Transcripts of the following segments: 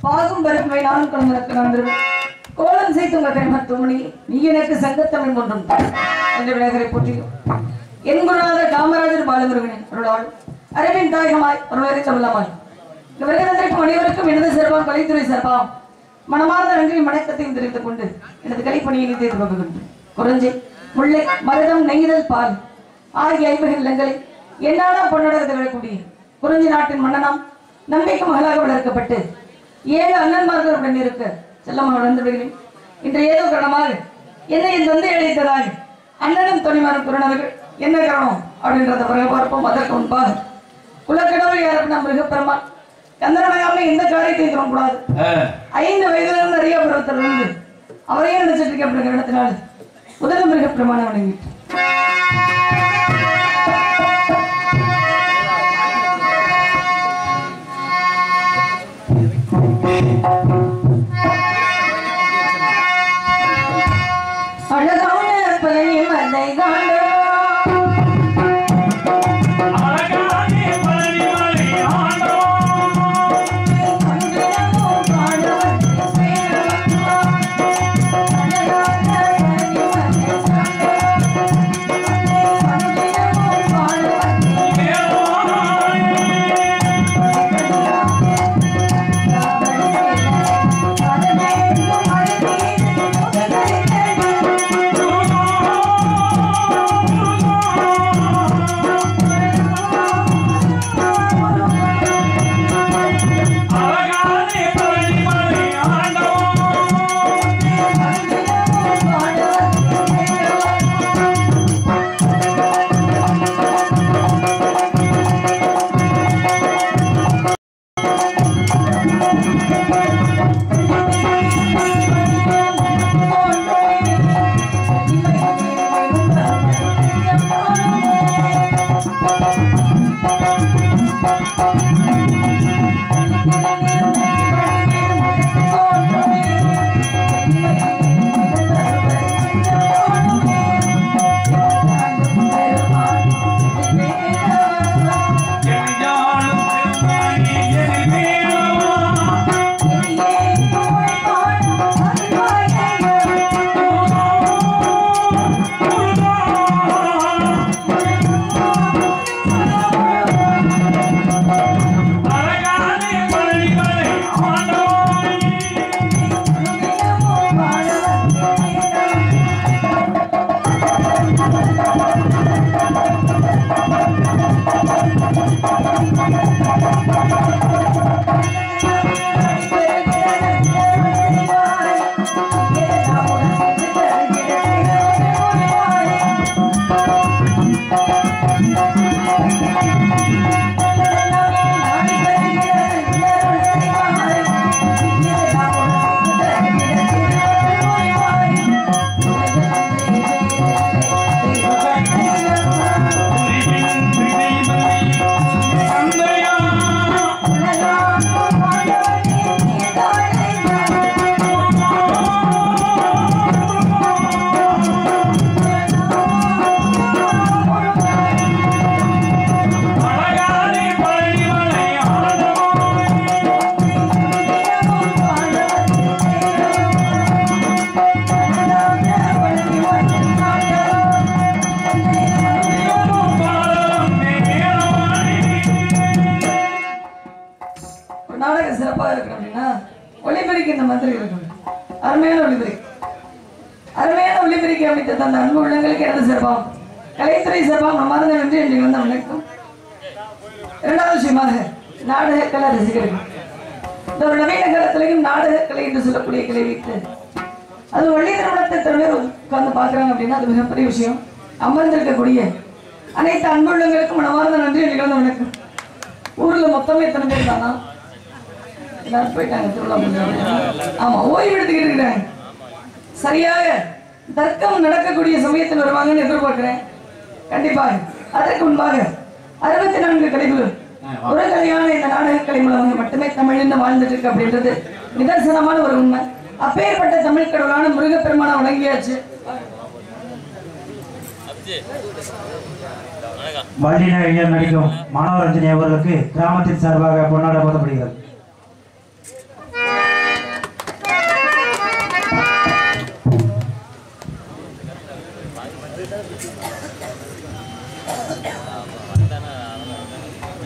பாகும் பருப்பை நானும் கொண்டு கோலம் செய்து மத்துமணி நீ எனக்கு சங்கத்தமிழ் ஒன்றும் என்ற விநாயகரை போற்றியும் என் குருநாதர் காமராஜர் பாலமுருகனின் அருளால் அறிவின் தாயகமாய் அருளரை சொல்லமாய் இந்த வருகிறதற்கு அனைவருக்கும் எனது சிறப்பாம் கலைத்துறை சிறப்பாம் மனமார்ந்த நன்றியும் வணக்கத்தையும் தெரிவித்துக் கொண்டு எனது கலைப்பணியை செய்து கொள்கின்றேன். குறிஞ்சி, முல்லை, மருதம், நெய்தல், பால் ஆகிய 50 நிலங்களை என்னாலும் பொன்னடத்தை விடக்கூடிய குறிஞ்சி நாட்டின் மன்னனாம் நம்பிக்கை மகளாக வளர்க்கப்பட்டு 7 அண்ணன்மார்களுடன் இருக்க செல்லமாக வளர்ந்தவர்களே, இன்று ஏதோ காரணமாக என்னை என் தந்தை அழைத்ததாக அண்ணனும் துணைமாரும் குருணவர்கள் என்ன காரணம் அப்படின்றத பிறகு பார்ப்போம். அதற்கு முன்பாக குலக்கடவுள் யாரும் நம் மிருகப்பெருமான் சந்திரமயாவில் எந்த காரியத்தையும் தொடரக்கூடாது. 5 வயதுல இருந்து நிறைய பருவத்தில் இருந்து அவரையே நினைச்சிட்டு இருக்க அப்படிங்கிற இடத்தினால முதல் மிருக பிரமாணம் வழங்கிட்டு அழகான பழனி மலை காண்ட கலைத்துறை சிறப்பாக மனமார்ந்த நன்றி என்று வந்து வணக்கம். இரண்டாவது விஷயமாக நாடக கலை ரசிகர்கள் இந்த ஒரு நவீன காலத்திலையும் நாடக கலை என்று சொல்லக்கூடிய கலை வைத்து அது வள்ளி திருமணத்தை தவிர உட்கார்ந்து பார்க்குறாங்க அப்படின்னா அது மிகப்பெரிய விஷயம். அமர்ந்திருக்கக்கூடிய அனைத்து அன்புள்ளங்களுக்கும் மனமார்ந்த நன்றி என்று வந்து வணக்கம். ஊரில் மொத்தமே எத்தனை பேர் தானா? எல்லாரும் போயிட்டாங்க திருவிழா. ஆமா, ஓய்வு எடுத்துக்கிட்டு இருக்கிறாங்க. சரியாக தர்க்கம் நடக்கக்கூடிய சமயத்தில் வருவாங்கன்னு எதிர்பார்க்கிறேன். கண்டிப்பாக அதற்கு முன்பாக 64 கலைகள் ஒரு கலையான இந்த நாடக கலை மூலமாக மட்டுமே தமிழ்ல வாழ்ந்துட்டு இருக்கு அப்படின்றது நிதர்சனமான ஒரு உண்மை. அப்பேற்பட்ட தமிழ் கடவுளான முருகப்பெருமானை வழங்கியாச்சு. வள்ளின நடிக்கும் மனோரஞ்சனி அவர்களுக்கு கிராமத்தின் சார்பாக பொன்னாட போடப்படுகிறது.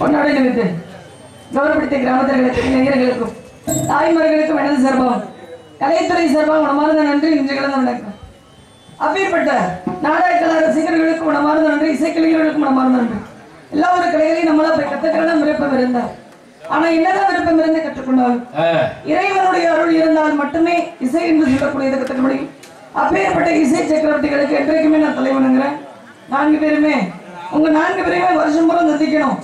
பொன்னாடை நிமித்து கௌரவப்படுத்திய கிராமத்தினர்களுக்கு இளைஞர்களுக்கும் தாய்மார்களுக்கும் எனது சார்பாகவும் கலைத்துறை சார்பாக மனமார்ந்த நன்றி. இன்று கிடந்த வணக்கம். அப்பேற்பட்ட நாடக கலை ரசிகர்களுக்கு மனமார்ந்த நன்றி. இசைக்கலைஞர்களுக்கு மனமார்ந்த நன்றி. எல்லா ஒரு கலைகளையும் நம்மளா போய் கத்துக்கிறதா விருப்பம் இருந்தார். ஆனா என்னதான் விருப்பம் இருந்து கற்றுக்கொண்டாலும் இறைவனுடைய அருள் இருந்தால் மட்டுமே இசை என்று சொல்லக்கூடியதை கற்றுக்க முடியும். அப்பேற்பட்ட இசை சக்கரவர்த்திகளுக்கு என்றைக்குமே நான் தலைவனுங்கிறேன். 4 பேருமே உங்க 4 பேரையுமே வருஷம் பூரா சந்திக்கணும்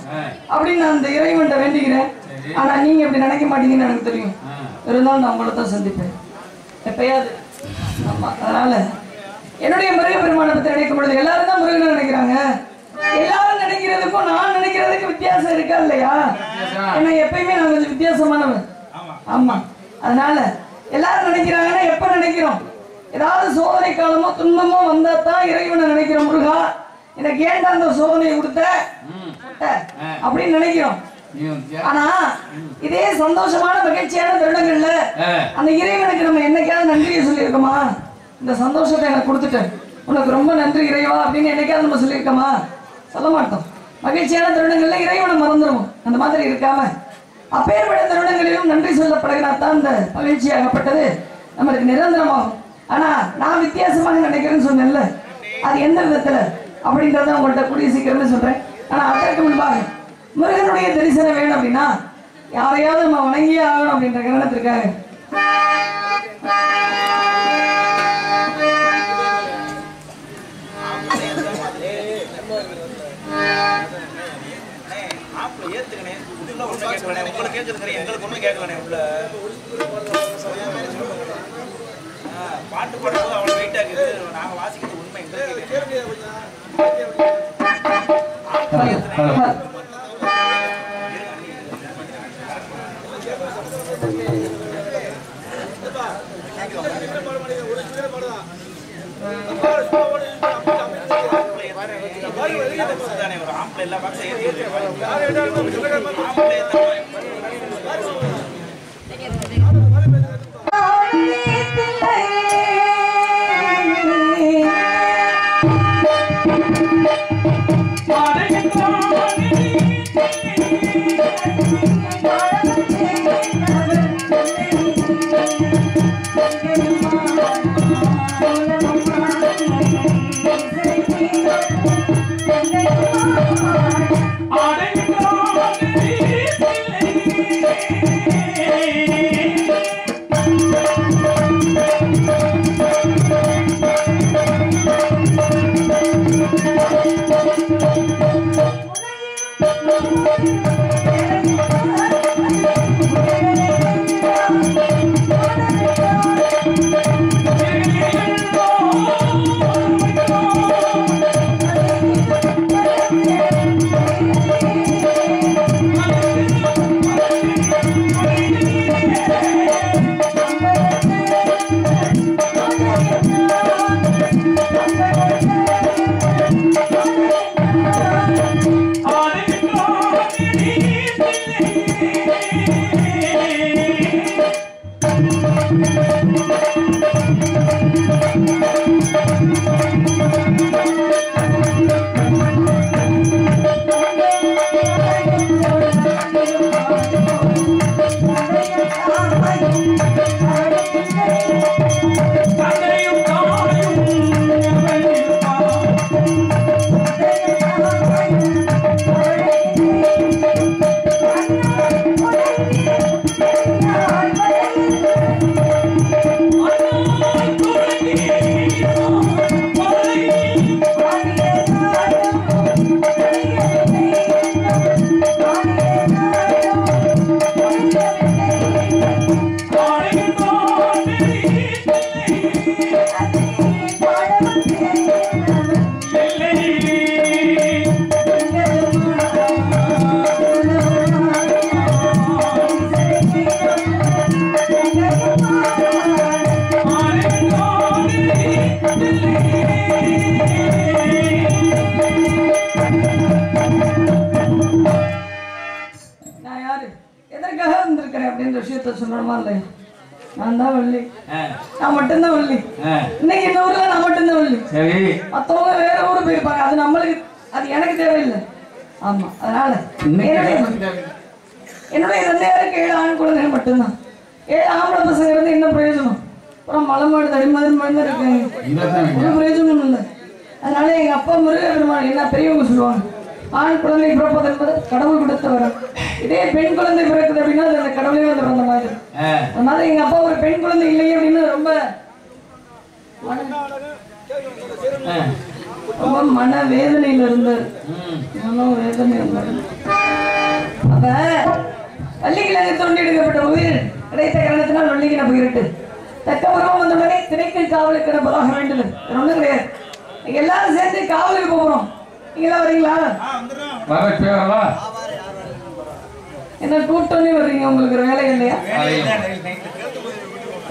அப்படின்னு நான் அந்த இறைவன்கிட்ட வேண்டிக்கிறேன். ஆனா நீங்க இப்படி நினைக்க மாட்டீங்கன்னு எனக்கு தெரியும். இருந்தாலும் நான் உங்களை தான் சந்திப்பேன் எப்பயாவது. ஆமா, அதனால என்னுடைய முருகப்பெருமானை பத்தி நினைக்கும் பொழுது எல்லாரும் தான் முருகனை நினைக்கிறாங்க. எல்லாரும் நினைக்கிறதுக்கும் நான் நினைக்கிறதுக்கு வித்தியாசம் இருக்கா இல்லையா? ஏன்னா எப்பயுமே நான் கொஞ்சம் வித்தியாசமானவன். ஆமா, அதனால எல்லாரும் நினைக்கிறாங்கன்னா எப்ப நினைக்கிறோம்? ஏதாவது சோதனை காலமோ துன்பமோ வந்தா தான் இறைவனை நினைக்கிறோம். முருகா எனக்கு ஏன்டா அந்த சோதனையை கொடுத்த அப்படின்னு நினைக்கிறோம். ஆனா இதே சந்தோஷமான மகிழ்ச்சியான தருணங்கள்ல அந்த இறைவனுக்கு நம்ம என்னைக்காவது நன்றியை சொல்லியிருக்கோமா? இந்த சந்தோஷத்தை எனக்கு கொடுத்துட்டேன், உனக்கு ரொம்ப நன்றி இறைவா அப்படின்னு என்னைக்காவது நம்ம சொல்லியிருக்கோமா? சொல்ல மாட்டோம். மகிழ்ச்சியான தருணங்கள்ல இறைவனை மறந்துடுவோம். அந்த மாதிரி இருக்காம அப்பேற்பட்ட தருணங்களிலும் நன்றி சொல்லப்படுகிறாத்தான் இந்த மகிழ்ச்சியாகப்பட்டது நம்மளுக்கு நிரந்தரமாகும். ஆனா நான் வித்தியாசமாக நினைக்கிறேன்னு சொன்னேன்ல, அது எந்த விதத்துல அப்படின்றத உங்கள்கிட்ட கூடிய சீக்கிரமே சொல்றேன். ஆனா அதற்கு முன்பாக முருகனுடைய தரிசனம் வேணும் அப்படின்னா யாரையாவது நம்ம வணங்கியே ஆகணும் அப்படின்ற காரணத்திற்காக பாட்டு பாடும்போது அவ்வளவு வெயிட் ஆகுது. நாங்க வாசிக்கிறது உண்மை ஒரு ஆம்பளை எல்லா சொல்லணுமா இல்லையா? நான் தான் வள்ளி, நான் மட்டும்தான் வள்ளி. இன்னைக்கு இந்த ஊர்ல நான் மட்டும்தான் வள்ளி. மத்தவங்க வேற ஊரு போயிருப்பாங்க, அது நம்மளுக்கு, அது எனக்கு தேவையில்லை. ஆமா, அதனால என்னுடைய தந்தையாருக்கு 7 ஆண் குழந்தைகள் மட்டும்தான். 7 ஆம்பளை பசங்க இருந்து என்ன பிரயோஜனம்? அப்புறம் மலமாடு தடிமாதிரி தான் இருக்காங்க, ஒரு பிரயோஜனம் இல்லை. அதனால எங்க அப்பா முருகப்பெருமான் என்ன பெரியவங்க சொல்லுவாங்க, ஆண் குழந்தை பிறப்பது என்பது கடவுள் கொடுத்த வரம். இதே பெண் குழந்தை பிறக்குது அப்படின்னா அது அந்த கடவுளே வந்து பிறந்த மாதிரி. அதனால எங்க அப்பா ஒரு பெண் குழந்தை இல்லையே அப்படின்னு ரொம்ப மன வேதனையில இருந்தார். மன வேதனை இருந்தார். அப்ப பள்ளிக்கிழங்கு தோண்டி எடுக்கப்பட்ட உயிர் கிடைத்த காரணத்தினால் வள்ளிக்கின போயிட்டு தக்க உருவம் வந்தவரை திணைக்கு காவலுக்கு போக வேண்டும். ஒன்றும் கிடையாது. நீங்க எல்லாரும் சேர்ந்து காவலுக்கு போகிறோம். நீங்களா வரீங்களா? என்ன கூட்டமே வர்றீங்க? உங்களுக்கு ஒரு வேலை இல்லையா?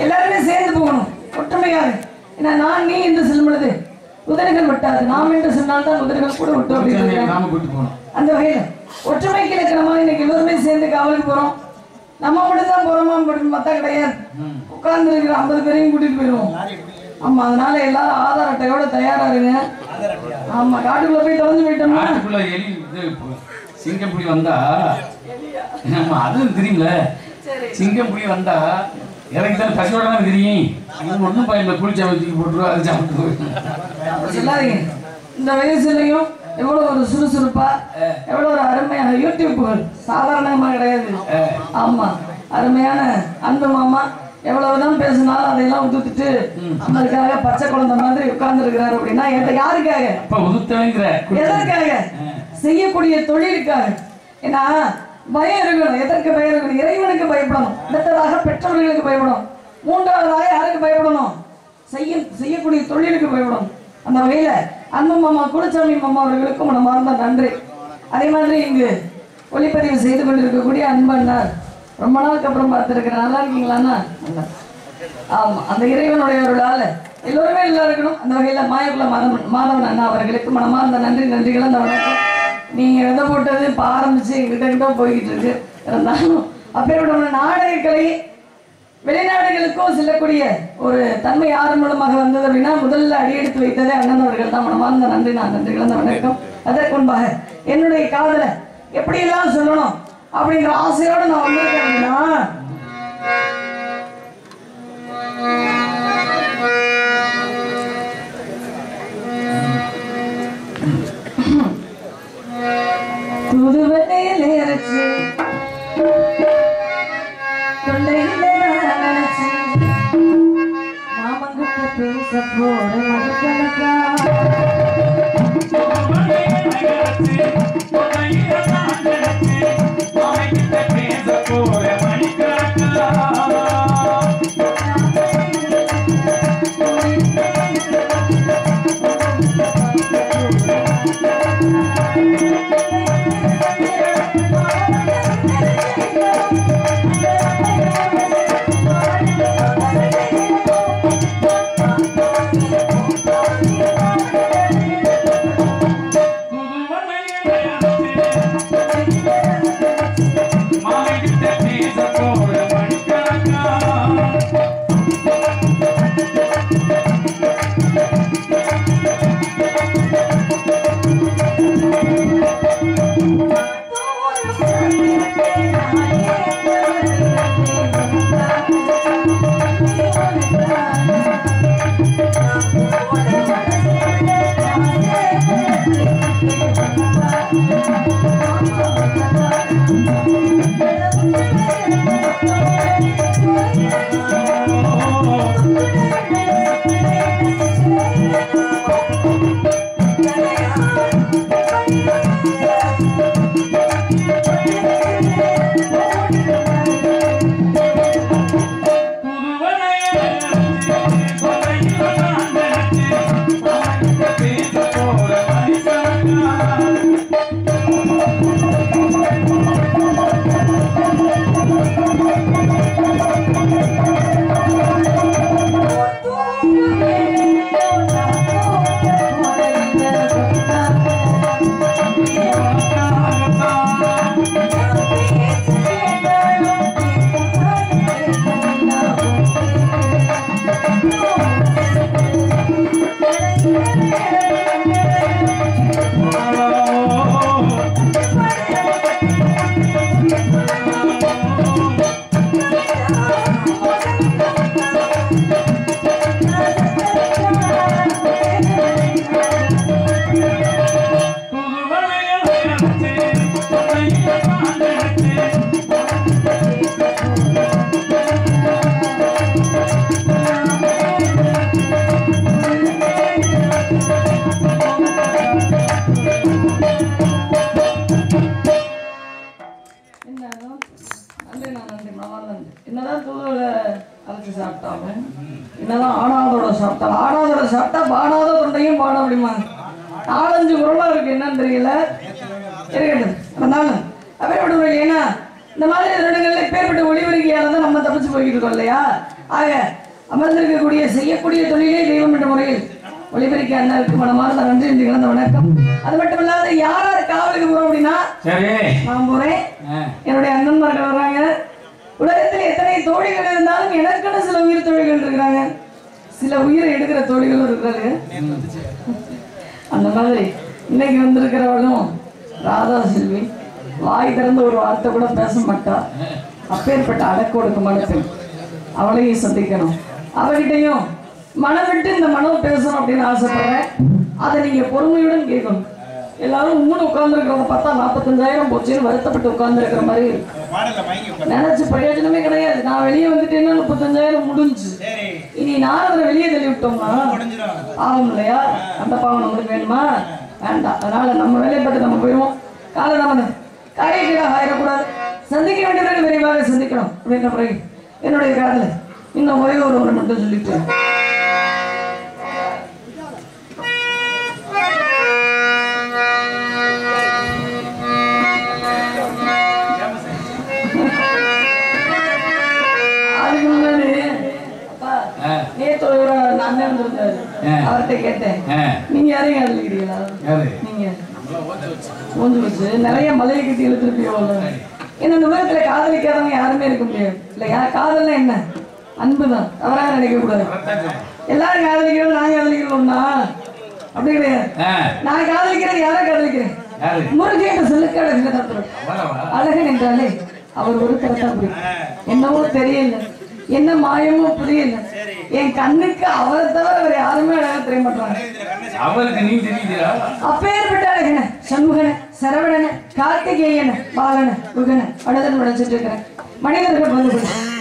எல்லாருமே சேர்ந்து போகணும் ஒற்றுமையாக. ஏன்னா நான் நீ என்று சொல்லும் பொழுது குதிரைகள் விட்டாது, நாம் என்று சொன்னால்தான் குதிரைகள் கூட விட்டு அப்படின்னு அந்த வகையில ஒற்றுமைக்கு இலக்கணமா இன்னைக்கு எல்லோருமே சேர்ந்து காவலுக்கு போறோம். நம்ம மட்டும் தான் போறோமா மத்தா கிடையாது. உட்கார்ந்து இருக்கிற 50 பேரையும் கூட்டிட்டு போயிடுவோம். ஆமா, அதனால எல்லாரும் ஆதார் அட்டையோட தயாரா இருங்க. ஆமா, காட்டுக்குள்ள போய் தொலைஞ்சு போயிட்டோம்னா சிங்கம் புலி வந்தா அதுவும் தெரியுங்கள. சிங்கம் புலி வந்தா எனக்கு தான் பசியோட தான் தெரியும். ஒன்றும் பயன் குளிச்சா வச்சு போட்டுருவோம், அது சாப்பிட்டு சொல்லாதீங்க. இந்த வயசுலையும் எவ்வளவு ஒரு சுறுசுறுப்பா, எவ்வளவு ஒரு அருமையான யூடியூப்புகள் சாதாரணமா கிடையாது. ஆமா, அருமையான அன்பு மாமா எவ்வளவுதான் பேசினாலும் அதையெல்லாம் உதுத்துட்டு நம்மளுக்காக பச்சை குழந்தை மாதிரி உட்கார்ந்து இருக்கிறாரு. அப்படின்னா யாருக்காக? எதற்காக? செய்யக்கூடிய தொழிலுக்காக. ஏன்னா பயம் இருக்கணும். எதற்கு பயம் இருக்கணும்? இறைவனுக்கு பயப்படணும். அடுத்ததாக பெற்றோர்களுக்கு பயப்படணும். மூன்றாவதாக யாருக்கு பயப்படணும்? செய்யக்கூடிய தொழிலுக்கு பயப்படணும். அந்த வகையில அன்பு மாமா குலசாமி மாமா அவர்களுக்கும் மனமார்ந்த நன்றி. அதே மாதிரி இங்கு ஒளிப்பதிவு செய்து கொண்டிருக்கக்கூடிய அன்பண்ணார் ரொம்ப நாளுக்கு அப்புறம் பார்த்துருக்கிறேன். நல்லா இருக்கீங்களாண்ணா? ஆமா, அந்த இறைவனுடைய அருளால எல்லோருமே நல்லா இருக்கணும். அந்த வகையில மாயக்குள்ள மாதவன் அண்ணா அவர்களுக்கு மனமார்ந்த நன்றிகள். அந்த வணக்கம். நீங்க விதை போட்டது இப்போ ஆரம்பிச்சு கிட்ட போய்கிட்டு இருக்கு. இருந்தாலும் அப்பேற்பட்ட நாடகக்கலை வெளிநாடுகளுக்கும் செல்லக்கூடிய ஒரு தன்மை யார் மூலமாக வந்தது அப்படின்னா முதல்ல அடியெடுத்து வைத்ததே அண்ணன் அவர்கள் தான். மனமார்ந்த நன்றிகள் அந்த வணக்கம். அதற்கு முன்பாக என்னுடைய காதலை எப்படியெல்லாம் சொல்லணும் அப்படிங்கிற ஆசையோடு நான் வந்திருக்கேன் அப்படின்னா துதுவனையிலே அரைச்சு தொண்டையிலே நினைச்சு மாமங்கிட்ட பேச போற மணிக்கணக்கா பேச போற மணிக்கணக்கா அரைச்சி சாப்பிட்டாலும் என்னதான் ஆடாதோட சாப்பிட்டாலும் ஆடாதோட சாப்பிட்டா பாடாத தொண்டையும் பாட முடியுமா? 4-5 குரலா இருக்கு, என்னன்னு தெரியல. இருக்கட்டும், இருந்தாலும் அப்படி ஏன்னா இந்த மாதிரி இடங்களில் பேர்பட்ட ஒளிபெருக்கியால தான் நம்ம தப்பிச்சு போய்கிட்டு இருக்கோம் இல்லையா? ஆக அமர்ந்திருக்கக்கூடிய செய்யக்கூடிய தொழிலே தெய்வம் என்ற முறையில் ஒளிபெருக்கி அண்ணாவுக்கு மனமார்ந்த நன்றி என்று கலந்த வணக்கம். அது மட்டும் இல்லாத யார் யார் காவலுக்கு போறோம் அப்படின்னா நான் போறேன், என்னுடைய அண்ணன்மார்கள் வர்றாங்க. உலகத்தில் எத்தனை தோழிகள் இருந்தாலும் எனக்குன்னு சில உயிர் தோழிகள் இருக்கிறாங்க, சில உயிரை எடுக்கிற தோழிகளும் இருக்கிறாங்க. அந்த மாதிரி இன்னைக்கு வந்திருக்கிறவளும் ராதா செல்வி வாய் திறந்து ஒரு வார்த்தை கூட பேச மாட்டா. அப்பேற்பட்ட அடக்க ஒடுக்கமான பெண், அவளையும் சந்திக்கணும். அவகிட்டையும் மனம் விட்டு இந்த மனம் பேசணும் அப்படின்னு ஆசைப்படுறேன். அதை நீங்க பொறுமையுடன் கேட்கணும். எல்லாரும் உம்முன்னு உட்கார்ந்துருக்கிறவங்க பார்த்தா 45,000 போச்சுன்னு வருத்தப்பட்டு உட்கார்ந்துருக்கிற மாதிரி நினைச்சு பிரயோஜனமே கிடையாது. நான் வெளியே வந்துட்டேன்னா 35,000 முடிஞ்சு. இனி நான் அதை வெளியே தள்ளி விட்டோம்னா ஆகும் இல்லையா? அந்த பாவம் நம்மளுக்கு வேணுமா? வேண்டாம். அதனால நம்ம வேலையை பார்த்து நம்ம போயிடுவோம். காலை நம்ம காரியங்களாக ஆயிடக்கூடாது. சந்திக்க வேண்டியவர்கள் விரைவாக சந்திக்கணும் அப்படின்ற பிறகு என்னுடைய காதல இன்னும் ஒரே ஒரு மட்டும் சொல்லிட்டு அதுக்கு முன்னாடி நேற்று அண்ணன் வந்திருந்தாரு, அவர்கிட்ட கேட்டேன், நீங்க யாரையும் காதலிக்கிறீங்களா? நீங்க மூஞ்சி வச்சு நிறைய மலையை கட்டி இழுத்துருப்பீங்க. ஏன்னா இந்த உலகத்துல காதலிக்காதவங்க யாருமே இருக்க முடியாது இல்லையா? காதல்னா என்ன? அன்புதான். தவறாக நினைக்க கூடாது. எல்லாரும் காதலிக்கிறது நான் காதலிக்கிறோம்னா அப்படி கிடையாது. நான் காதலிக்கிறேன், யாரை காதலிக்கிறேன்? முருகேட்ட சொல்லுக்கு அழகன் என்றாலே அவர் ஒரு கரெக்டா புரியும். என்னவோ தெரியல, என்ன மாயமோ புரியல. என் கண்ணுக்கு அவரை தவிர வேற யாருமே அழகா தெரிய மாட்டாங்க. அப்பேற்பட்ட அழகன சண்முகன சரவணன கார்த்திகேயன பாலன முகன அழகன் நினைச்சிட்டு இருக்கிறேன். மனிதர்கள் வந்து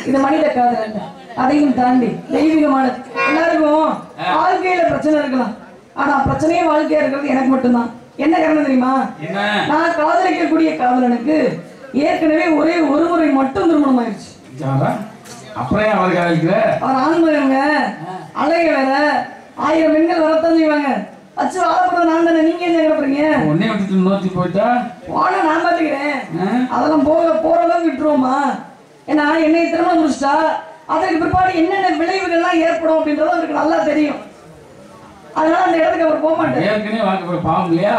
இது மனித காதல் அல்ல, அதையும் தாண்டி தெய்வீகமானது. எல்லாருக்கும் வாழ்க்கையில பிரச்சனை இருக்கலாம், ஆனா பிரச்சனையே வாழ்க்கையா இருக்கிறது எனக்கு மட்டும்தான். என்ன காரணம் தெரியுமா? நான் காதலிக்கக்கூடிய காதலனுக்கு ஏற்கனவே ஒரே ஒரு முறை மட்டும் திருமணம் ஆயிடுச்சு. அப்புறம் அவர் ஆண்மையவங்க அழக வேற 1000 பெண்கள் வரத்தான் செய்வாங்க. வச்சு வாழப்படுறது நான் தானே, நீங்க என்ன கிடப்புறீங்க? உன்னை விட்டு நோக்கி போயிட்டா போனா நான் பாத்துக்கிறேன். அதெல்லாம் போற அளவுக்கு விட்டுருவோமா? ஏன்னா என்னை திருமணம் முடிச்சிட்டா அதற்கு பிற்பாடு என்னென்ன விளைவுகள்லாம் ஏற்படும் அப்படின்றது அவருக்கு நல்லா தெரியும். அதனால அந்த இடத்துக்கு அவர் போக மாட்டார். ஏற்கனவே வாங்க பாவம் இல்லையா?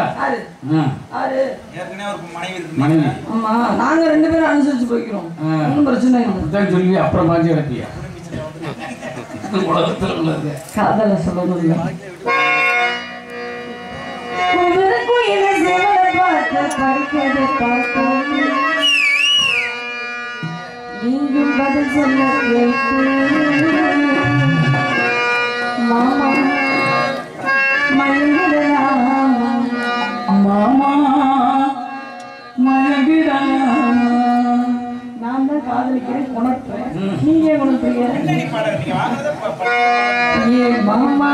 மனைவி. ஆமா, நாங்க 2 பேரும் அனுசரிச்சு போய்க்கிறோம், ஒன்றும் பிரச்சனை இல்லை. சொல்லி அப்புறம் மாஞ்சி கிடப்பியா உலகத்தில் உள்ளது காதல சொல்லணும். நீயும் பதில் சொல்ல மாமா மயங்கிடலாமா? மாமா மயங்கிடலாம். நான் தான் காதலிக்கிறேன், உணர்த்துறேன், நீங்க உணர்த்துறீங்க. ஏ மாமா